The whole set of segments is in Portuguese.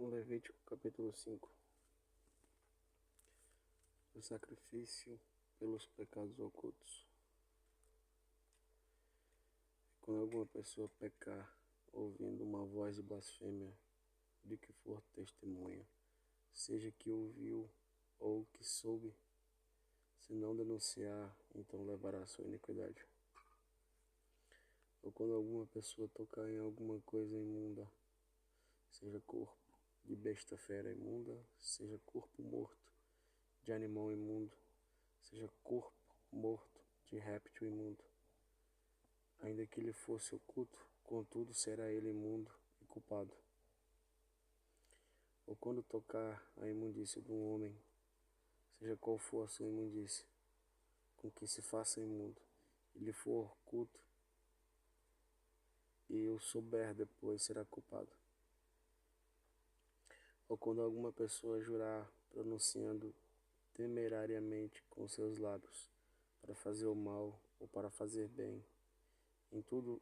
Levítico capítulo 5. O sacrifício pelos pecados ocultos. Quando alguma pessoa pecar, ouvindo uma voz de blasfêmia, de que for testemunha, seja que ouviu ou que soube, se não denunciar, então levará a sua iniquidade. Ou quando alguma pessoa tocar em alguma coisa imunda, seja corpo de besta fera imunda, seja corpo morto de animal imundo, seja corpo morto de réptil imundo, ainda que lhe fosse oculto, contudo será ele imundo e culpado. Ou quando tocar a imundícia de um homem, seja qual for a sua imundícia, com que se faça imundo, e lhe for oculto, e o souber depois, será culpado. Ou quando alguma pessoa jurar, pronunciando temerariamente com seus lábios, para fazer o mal ou para fazer bem, em tudo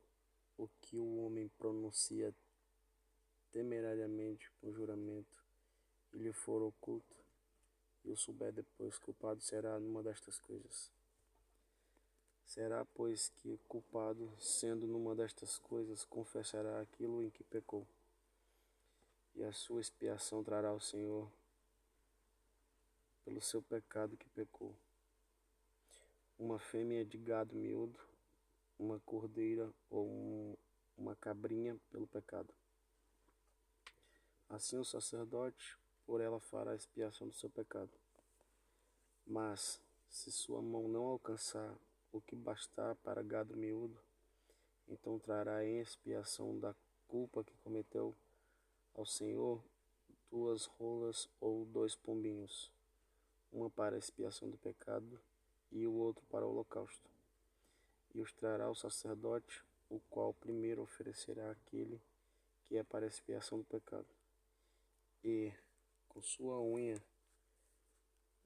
o que o homem pronuncia temerariamente com juramento, e lhe for oculto, e o souber depois, culpado será numa destas coisas. Será, pois, que culpado, sendo numa destas coisas, confessará aquilo em que pecou, e a sua expiação trará ao Senhor pelo seu pecado que pecou. Uma fêmea de gado miúdo, uma cordeira ou uma cabrinha pelo pecado. Assim o sacerdote por ela fará a expiação do seu pecado. Mas, se sua mão não alcançar o que bastar para gado miúdo, então trará em expiação da culpa que cometeu ao Senhor 2 rolas ou 2 pombinhos, uma para a expiação do pecado e o outro para o holocausto. E os trará ao sacerdote, o qual primeiro oferecerá aquele que é para a expiação do pecado. E, com sua unha,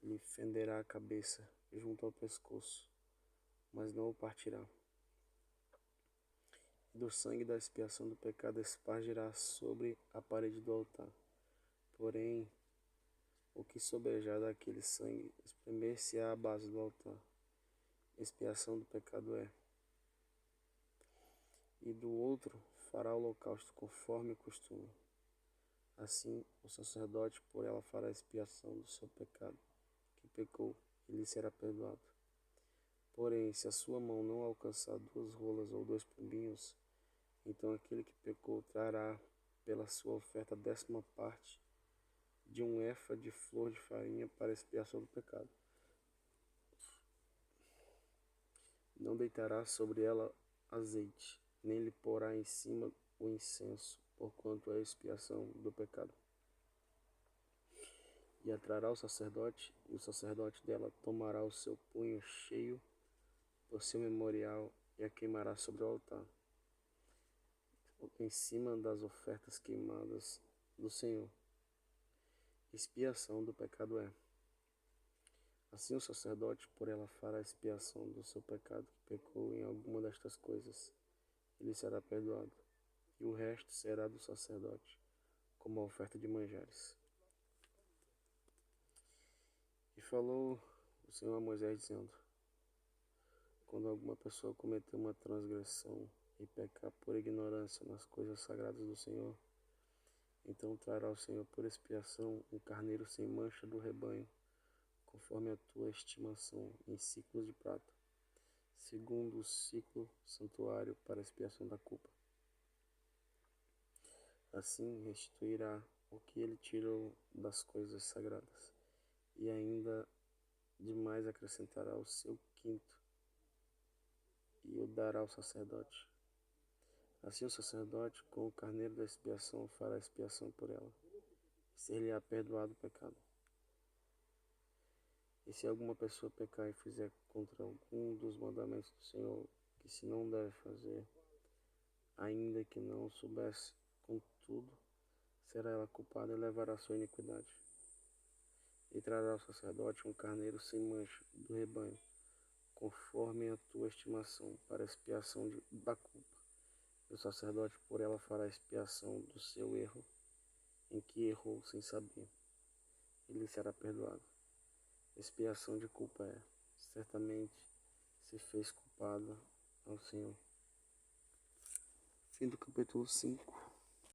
lhe fenderá a cabeça junto ao pescoço, mas não o partirá. E do sangue da expiação do pecado espargirá sobre a parede do altar. Porém, o que sobrejar daquele sangue espremer-se-á à base do altar. Expiação do pecado é. E do outro fará o holocausto conforme o costume. Assim, o sacerdote por ela fará expiação do seu pecado, que pecou, e lhe será perdoado. Porém, se a sua mão não alcançar 2 rolas ou 2 pombinhos, então aquele que pecou trará pela sua oferta a 10ª parte de um efa de flor de farinha para a expiação do pecado. Não deitará sobre ela azeite, nem lhe porá em cima o incenso, porquanto é a expiação do pecado. E a trará ao sacerdote, e o sacerdote dela tomará o seu punho cheio por seu memorial e a queimará sobre o altar, em cima das ofertas queimadas do Senhor. Expiação do pecado é. Assim o sacerdote por ela fará expiação do seu pecado que pecou em alguma destas coisas, ele será perdoado, e o resto será do sacerdote, como a oferta de manjares. E falou o Senhor a Moisés, dizendo: quando alguma pessoa cometer uma transgressão e pecar por ignorância nas coisas sagradas do Senhor, então trará ao Senhor por expiação um carneiro sem mancha do rebanho, conforme a tua estimação, em ciclos de prata, segundo o ciclo santuário para a expiação da culpa. Assim restituirá o que ele tirou das coisas sagradas, e ainda demais acrescentará o seu quinto, e o dará ao sacerdote. Assim o sacerdote, com o carneiro da expiação, fará expiação por ela, e ser-lhe-á perdoado o pecado. E se alguma pessoa pecar e fizer contra algum dos mandamentos do Senhor, que se não deve fazer, ainda que não soubesse, contudo, será ela culpada e levará a sua iniquidade. E trará ao sacerdote um carneiro sem mancha do rebanho, conforme a tua estimação, para a expiação da culpa. E o sacerdote por ela fará expiação do seu erro, em que errou sem saber. Ele será perdoado. Expiação de culpa certamente se fez culpada ao Senhor. Fim do capítulo 5.